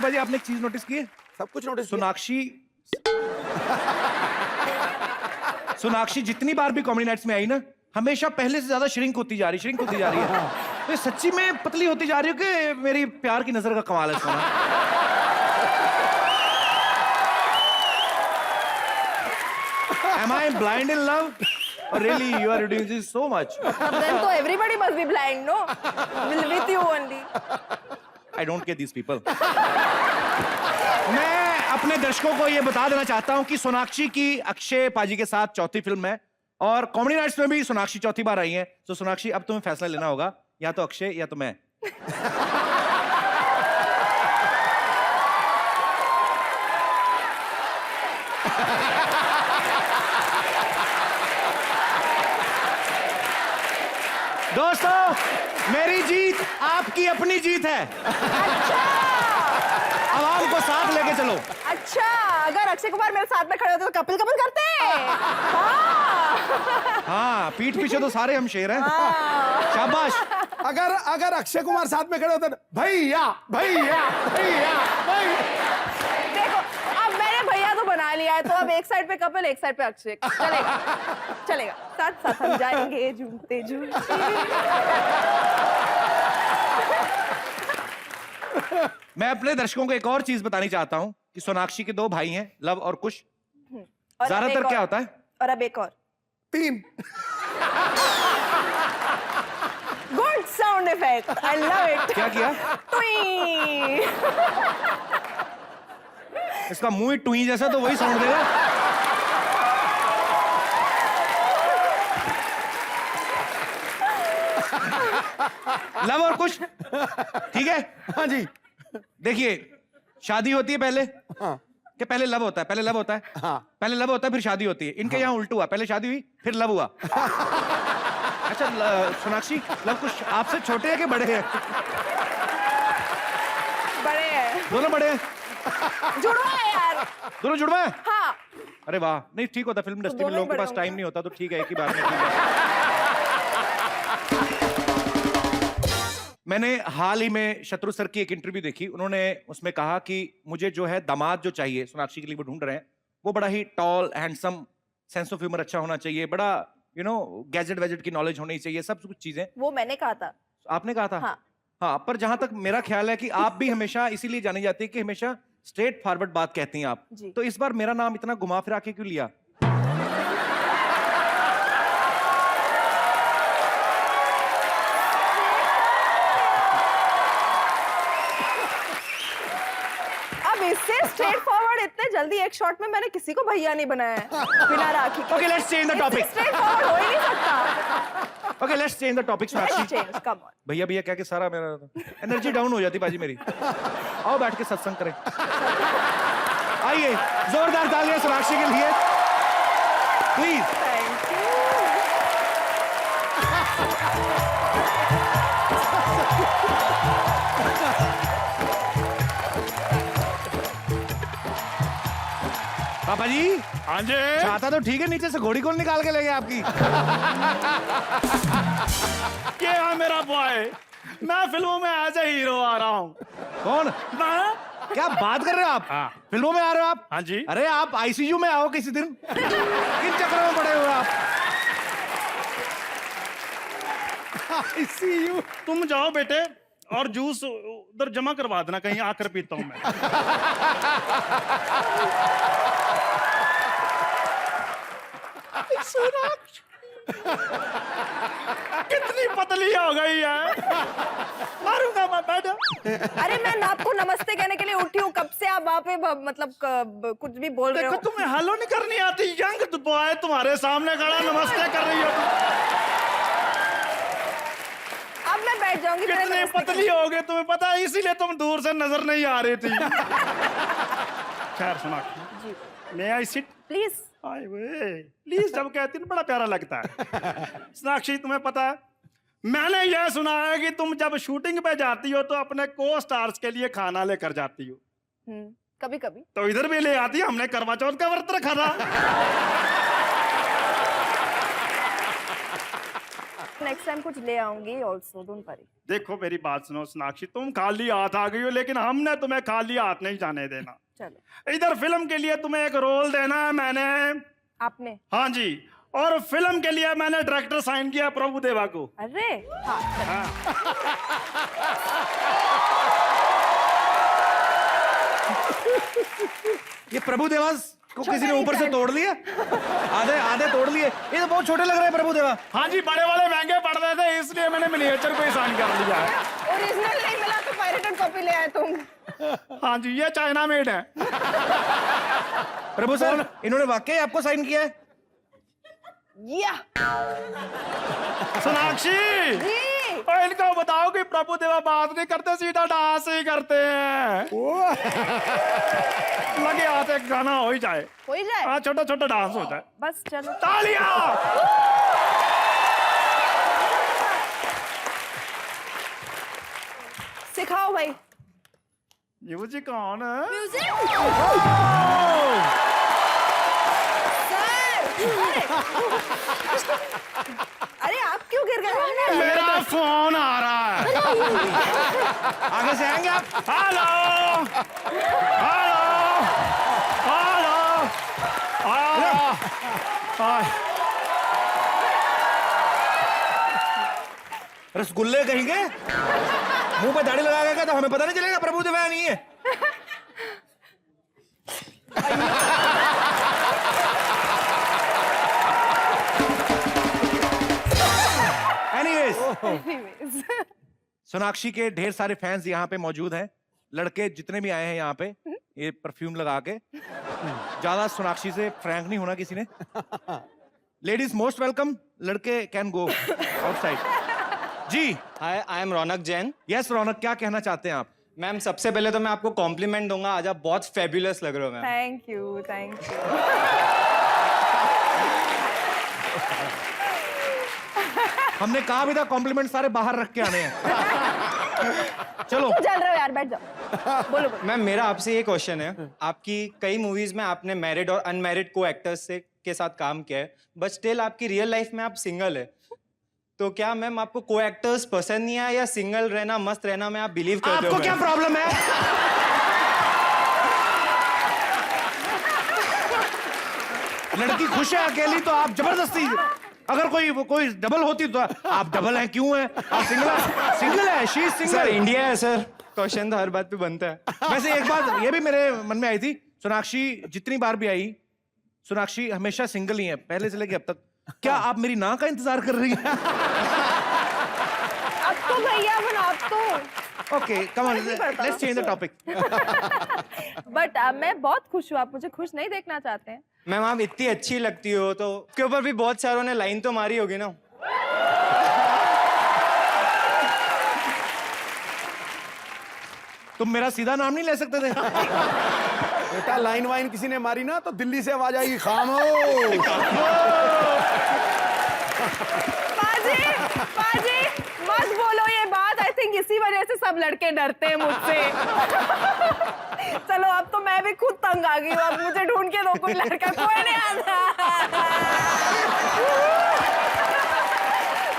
ज्योति भाजी आपने एक चीज नोटिस की है? सब कुछ नोटिस। सोनाक्षी जितनी बार भी कॉमेडी नाइट्स में आई ना, हमेशा पहले से ज्यादा श्रिंक होती जा रही है। तो सच्ची में पतली होती जा रही हो कि मेरी प्यार की नजर का कमाल है सोना? Am I blind in love? Or really you are doing this so much? Then तो everybody must be blind, no? With you only. I don't get these people. मैं अपने दर्शकों को ये बता देना चाहता हूँ कि सोनाक्षी की अक्षय पाजी के साथ चौथी फिल्म है और कॉमेडी नाइट्स में भी सोनाक्षी चौथी बार आई है। तो सोनाक्षी अब तुम्हें फैसला लेना होगा, या तो अक्षय या तो मैं। दोस्तों, मेरी जीत आपकी अपनी जीत है। अच्छा। आवाम को साथ लेके चलो। अच्छा, अगर अक्षय कुमार मेरे साथ में खड़े होते तो कपिल कपिल करते। हाँ, पीठ पीछे तो सारे हम शेर हैं। शाबाश। अगर अक्षय कुमार साथ में खड़े होते भैया भैया भैया भैया। देखो, अब मैंने भैया तो बना लिया है, तो अब एक साइड पे कपिल, एक साइड पे अक्षय। चलेगा, साथ साथ हम जाएंगे झूमते झूमते। मैं अपने दर्शकों को एक और चीज बतानी चाहता हूँ कि सोनाक्षी के दो भाई हैं, लव और कुश। ज्यादातर क्या होता है? और अब एक और 3। Good sound effect, I love it. क्या किया? टुई। इसका मुंह ही टुई जैसा, तो वही साउंड देगा। लव और कुश, ठीक है? हाँ जी। देखिए, शादी होती है पहले। हाँ। कि पहले लव होता है, पहले लव होता है। हाँ। पहले लव होता है फिर शादी होती है। इनके यहाँ उल्टा हुआ, पहले शादी हुई फिर लव हुआ। अच्छा, सोनाक्षी, लव कुश आपसे छोटे हैं कि बड़े हैं? बड़े हैं। दोनों बड़े हैं? जुड़वा है यार। दोनों जुड़वा है? हाँ। अरे वाह, नहीं ठीक होता, फिल्म इंडस्ट्री में लोगों के पास टाइम नहीं होता, तो ठीक है, एक ही बार में ठीक है। मैंने हाल ही में शत्रु सर की एक इंटरव्यू देखी। उन्होंने उसमें कहा कि मुझे जो है दामाद जो चाहिए, सोनाक्षी के लिए वो ढूंढ रहे हैं, वो बड़ा ही tall, handsome, sense of humour अच्छा होना चाहिए, बड़ा गैजेट वैजेट की नॉलेज होनी चाहिए, सब कुछ चीजें। वो मैंने कहा था। आपने कहा था? हाँ। हाँ, पर जहां तक मेरा ख्याल है कि आप भी हमेशा इसीलिए जानी जाती है कि हमेशा स्ट्रेट फॉरवर्ड बात कहती हैं आप। तो इस बार मेरा नाम इतना घुमा फिरा के क्यों लिया? स्ट्रेट फॉरवर्ड इतने जल्दी एक शॉट में मैंने किसी को भैया नहीं बनाया है बिना राखी के। Okay, let's change the topic. Straight forward हो ही नहीं सकता। Okay, let's change the topic, Sonakshi. Change, come on. भैया भैया कह के सारा मेरा एनर्जी डाउन हो जाती बाजी मेरी। आओ बैठ के सत्संग करें। आइए, जोरदार तालियां सोनाक्षी के लिए, प्लीज। Thank you. पापा जी। हाँ जी। चाहता तो ठीक है, नीचे से घोड़ी कौन निकाल के ले गए आपकी? ये है मेरा बॉय, मैं फिल्मों में एज ए हीरो आ रहा हूँ। कौन? मैं? क्या बात कर रहे हो आप? हाँ। फिल्मों में आ रहे हो आप? हाँ जी। अरे आप आईसीयू में आओ किसी दिन। किन चक्करों में पड़े हुए आप? आईसीयू। तुम जाओ बेटे और जूस उधर जमा करवा देना, कहीं आकर पीता हूँ मैं। कितनी पतली हो गई है, मारूंगा मैं, बैठो। अरे मैं आपको नमस्ते कहने के लिए उठी हूँ, कब से आप वहाँ पे मतलब कुछ भी बोल रहे हो। देखो, तुम्हें हेलो नहीं करनी आती, यंग बॉय तुम्हारे सामने खड़ा नमस्ते कर रही हो। अब मैं बैठ जाऊंगी। कितनी पतली हो गई तुम्हें पता है, इसीलिए तुम दूर से नजर नहीं आ रही थी। खैर सोनाक्षी, मैं आई सिट प्लीज। आए वे प्लीज जब कहती है बड़ा प्यारा लगता है। सोनाक्षी, तुम्हें पता है, मैंने यह सुना है कि तुम जब शूटिंग पे जाती हो तो अपने को स्टार्स के लिए खाना लेकर जाती हो। कभी कभी तो इधर भी ले आती, हमने करवा चौथ का व्रत रखा था। नेक्स्ट टाइम कुछ ले आऊंगी ऑल्सो, डोंट वरी। देखो मेरी बात सुनो सोनाक्षी, तुम खाली हाथ आ गई हो, लेकिन हमने तुम्हें खाली हाथ नहीं जाने देना। चलो। इधर फिल्म के लिए तुम्हें एक रोल देना है मैंने। आपने? हाँ जी, और फिल्म के लिए मैंने डायरेक्टर साइन किया प्रभु देवा को। अरे हाँ, हाँ। ये प्रभु देवास को किसी ने ऊपर से तोड़ लिया? आधे आधे तोड़ लिए। ये तो बहुत छोटे लग रहे हैं प्रभु देवा। हाँ जी, बड़े वाले महंगे पड़ रहे थे, इसलिए मैंने मिनिएचर को ही साइन कर लिया है। ओरिजिनल नहीं मिला तो पायरेटेड कॉपी ले आए तुम। हाँ जी, ये चाइना मेड है। प्रभु सर, इन्होंने वाकई आपको साइन किया है? या सोनाक्षी जी। और इनको बताओ कि प्रभु देवा बात नहीं करते, सीधा डांस ही करते हैं। लगे हाथ एक गाना हो ही जाए। हो ही जाए। हाँ, छोटा छोटा डांस हो जाए। बस चलो। तालियां। सिखाओ भाई। म्यूजिक कौन है? अरे आप क्यों गिर गए? मेरा फोन आ रहा है। आगे से आएंगे आप? Hello hello hello. रसगुल्ले कहेंगे? मुंह पे दाढ़ी लगा गया तो हमें पता नहीं चलेगा प्रभु देवा नहीं है। Anyways. सोनाक्षी के ढेर सारे फैंस यहाँ पे मौजूद हैं। लड़के जितने भी आए हैं यहाँ पे, ये परफ्यूम लगा के, ज्यादा सोनाक्षी से फ्रैंक नहीं होना किसी ने। लेडीज मोस्ट वेलकम, लड़के कैन गो आउटसाइड। जी hi, I am Raunak Jain. Yes Raunak, क्या कहना चाहते हैं आप? मैम सबसे पहले तो मैं आपको कॉम्प्लीमेंट दूंगा, आज आप बहुत फेब्युलस लग रहे हो ma'am. Thank you, thank you. हमने कहा भी था कॉम्प्लीमेंट सारे बाहर रख के आने हैं। चलो चल रहे हो यार, बैठ जाओ। बोलो बोलो। मैम मेरा आपसे ये क्वेश्चन है, आपकी कई मूवीज में आपने मैरिड और अनमैरिड को एक्टर्स से के साथ काम किया है, बट स्टिल आपकी रियल लाइफ में आप सिंगल है, तो क्या मैम आपको को एक्टर्स पसंद नहीं है या सिंगल रहना मस्त रहना में आप बिलीव करते हो? आपको क्या प्रॉब्लम है? लड़की खुश है अकेली तो आप जबरदस्ती, अगर कोई डबल होती तो आप डबल हैं क्यों हैं? आप सिंगल है, she is sir single. India है सर, क्वेश्चन तो हर बात पे बनता है। वैसे एक बात ये भी मेरे मन में आई थी, सोनाक्षी जितनी बार भी आई, सोनाक्षी हमेशा सिंगल ही है पहले से लेके अब तक। क्या आप मेरी ना का इंतजार कर रही हैं? अब तो भैया बना, अब तो। Okay come on, let's change the topic. But मैं बहुत खुश हूँ, आप मुझे खुश नहीं देखना चाहते हैं? मैम आप इतनी अच्छी लगती हो, तो उसके ऊपर भी बहुत सारों ने लाइन तो मारी होगी ना। तुम मेरा सीधा नाम नहीं ले सकते थे? बेटा लाइन वाइन किसी ने मारी ना तो दिल्ली से आवाज आएगी, खामोश। पाजी मत बोलो ये बात। आई थिंक इसी वजह से सब लड़के डरते हैं मुझसे। चलो अब तो मैं भी खुद तंग आ गई हूँ, अब मुझे ढूंढ के दो कोई लड़का, कोई नहीं आता।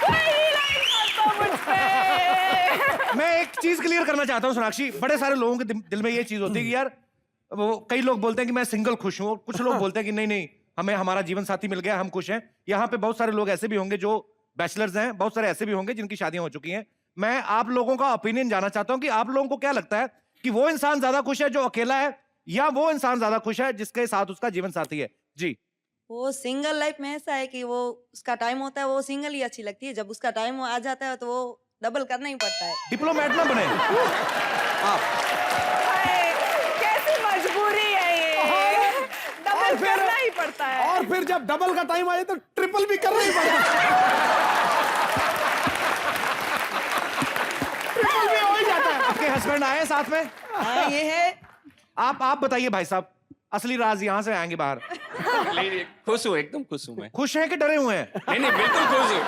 कोई नहीं करता मुझ पे। मैं एक चीज क्लियर करना चाहता हूँ सोनाक्षी, बड़े सारे लोगों के दिल में ये चीज होती है कि यार वो कई लोग बोलते हैं कि मैं सिंगल खुश हूँ, कुछ लोग बोलते हैं कि नहीं नहीं हमें हमारा जीवन साथी मिल गया, हम खुश हैं। यहाँ पे बहुत सारे लोग ऐसे भी होंगे जो बैचलर्स हैं, बहुत सारे ऐसे भी होंगे जिनकी शादियां हो चुकी हैं। मैं आप लोगों का ओपिनियन जानना चाहता हूँ कि आप लोगों को क्या लगता है कि वो इंसान ज्यादा खुश है जो अकेला है, या वो इंसान ज्यादा खुश है जिसके साथ उसका जीवन साथी है? जी वो सिंगल लाइफ में ऐसा है कि वो उसका टाइम होता है वो सिंगल ही अच्छी लगती है, जब उसका टाइम आ जाता है तो वो डबल करना ही पड़ता है। डिप्लोमेट ना बने आप। हाय, कैसी मजबूरी है ये, डबल करना ही पड़ता है। और फिर जब डबल का टाइम आए तो ट्रिपल भी करना ही पड़ता है। ट्रिपल भी हो ही जाता है। आपके हस्बैंड आए साथ में? हाँ ये है। आप बताइए भाई साहब, असली राज यहाँ से आएंगे बाहर। नहीं, खुश हूँ, एकदम खुश हूँ मैं। खुश हैं कि डरे हुए हैं? नहीं नहीं, बिल्कुल खुश हूँ।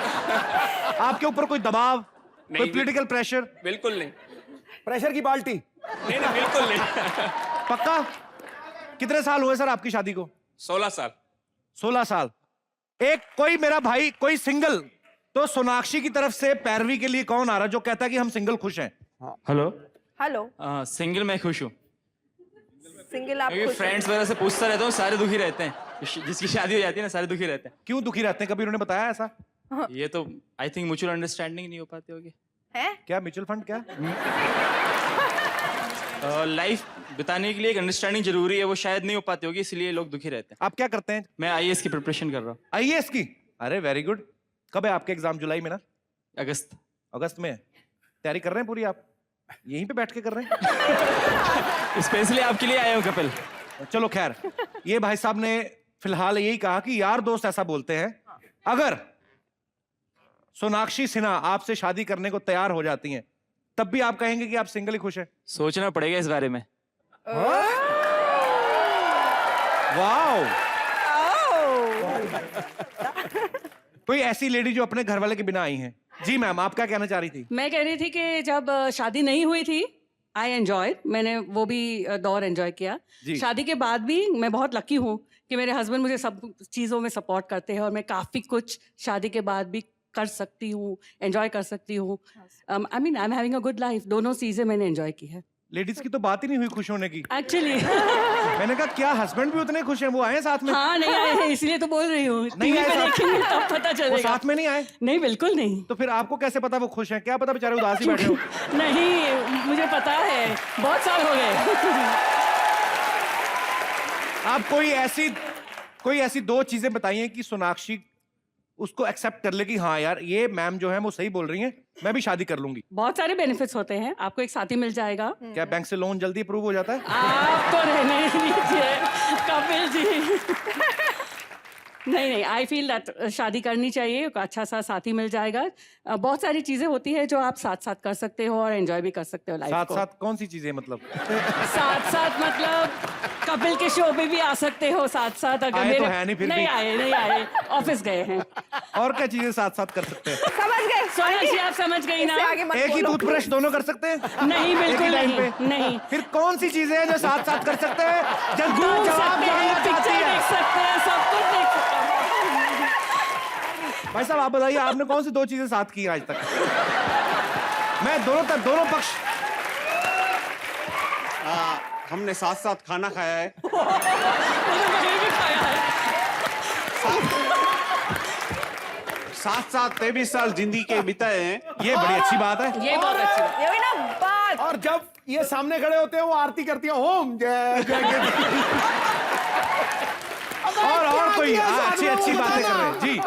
आपके ऊपर कोई दबाव, कोई नहीं, पॉलिटिकल प्रेशर? बिल्कुल नहीं। प्रेशर की बाल्टी। नहीं नहीं, बिल्कुल नहीं। पक्का? कितने साल हुए सर आपकी शादी को? 16 साल। 16 साल। एक कोई मेरा भाई कोई सिंगल तो सोनाक्षी की तरफ से पैरवी के लिए कौन आ रहा है जो कहता है कि हम सिंगल खुश हैं? हेलो हेलो, सिंगल मैं खुश हूँ सिंगल आप क्योंकि खुश हैं? फ्रेंड्स वगैरह से पूछता रहता हूँ, सारे दुखी रहते हैं। जिसकी शादी हो जाती है ना, सारे दुखी रहते क्यों दुखी रहते हैं? कभी उन्होंने बताया ऐसा? हैं। ये तो आई थिंक म्यूचुअल अंडरस्टैंडिंग नहीं हो पाती होगी। हैं? क्या म्यूचुअल फंड क्या? लाइफ बिताने के लिए एक अंडरस्टैंडिंग जरूरी है, वो शायद नहीं हो पाती होगी, इसलिए लोग दुखी रहते हैं। आप क्या करते हैं? मैं आईएएस की प्रिपरेशन कर रहा हूँ। आईएएस की? अरे वेरी गुड। कब है आपके एग्जाम? जुलाई में ना? अगस्त। अगस्त में? तैयारी कर रहे हैं पूरी आप? यहीं पे बैठ के कर रहे हैं? स्पेशली आपके लिए आया हूँ कपिल। चलो खैर, ये भाई साहब ने फिलहाल यही कहा कि यार दोस्त ऐसा बोलते हैं, अगर सोनाक्षी सिन्हा आपसे शादी करने को तैयार हो जाती हैं तब भी आप कहेंगे कि आप सिंगल ही खुश हैं? सोचना पड़ेगा इस बारे में। वाओ। कोई ऐसी लेडी जो अपने घर वाले के बिना आई हैं? जी मैम, आप क्या कहना चाह रही थी? मैं कह रही थी कि जब शादी नहीं हुई थी, आई एंजॉय, मैंने वो भी दौर एंजॉय किया। जी। शादी के बाद भी मैं बहुत लकी हूँ कि मेरे हस्बैंड मुझे सब चीज़ों में सपोर्ट करते हैं और मैं काफ़ी कुछ शादी के बाद भी कर सकती हूँ, एंजॉय कर सकती हूँ। I mean I am having a good life. दोनों चीज़ें मैंने एंजॉय की है लेडीज की तो बात ही नहीं हुई खुश होने की। एक्चुअली। मैंने कहा क्या हस्बैंड भी उतने खुश हैं? वो आए हैं साथ में? हाँ, नहीं आए हैं इसलिए तो बोल रही हूँ। नहीं टीवी आए पे साथ? देखेंगे तब पता वो चलेगा। साथ में नहीं आए? नहीं, बिल्कुल नहीं। तो फिर आपको कैसे पता वो खुश हैं? क्या पता बेचारे उदास ही बैठे हो? नहीं, मुझे पता है, बहुत साल हो गए। आप कोई ऐसी दो चीजें बताइए कि सोनाक्षी उसको एक्सेप्ट कर ले कि हाँ यार ये मैम जो है वो सही बोल रही हैं, मैं भी शादी कर लूंगी। बहुत सारे बेनिफिट्स होते हैं। आपको एक साथी मिल जाएगा। क्या बैंक से लोन जल्दी अप्रूव हो जाता है? आप तो रहने दीजिए कपिल जी। नहीं, आई फील दैट शादी करनी चाहिए। एक अच्छा सा साथी मिल जाएगा। बहुत सारी चीजें होती है जो आप साथ साथ कर सकते हो और एंजॉय भी कर सकते हो लाइफ साथ को। साथ कौन सी चीजें मतलब? साथ साथ मतलब कपिल के शो पे भी आ सकते हो साथ साथ। अगर आए तो है नहीं फिर भी। नहीं आए, ऑफिस गए हैं। और क्या चीजें साथ साथ कर सकते हैं? समझ गए? सोनाक्षी, आप समझ गई ना? इससे आगे मत एक ही बोलो। टूथब्रश दोनों कर सकते हैं? नहीं, एक ही बिल्कुल टाइम नहीं। पे? नहीं, फिर कौन सी चीजें हैं जो साथ साथ कर सकते हैं? जनता घूम जवाब सकते हैं, जानना चाहती पिक्चर है। देख सकते हैं, सब कुछ देख सकते हैं। भाई साहब आप बताइए, आपने कौन सी दो चीजें साथ की आज तक? मैं दोनों पक्ष। हमने साथ साथ खाना खाया है, मैंने भी खाया है। साथ साथ 23 साल जिंदगी के बिताए हैं। ये बड़ी अच्छी बात है। ये बहुत अच्छी बात। ये हुई ना बात। और जब ये सामने खड़े होते हैं वो आरती करती है, ओम जय जय जय। और क्या कोई किया साथ अच्छी में वो अच्छी बातें कर रहे बताना। हैं जी।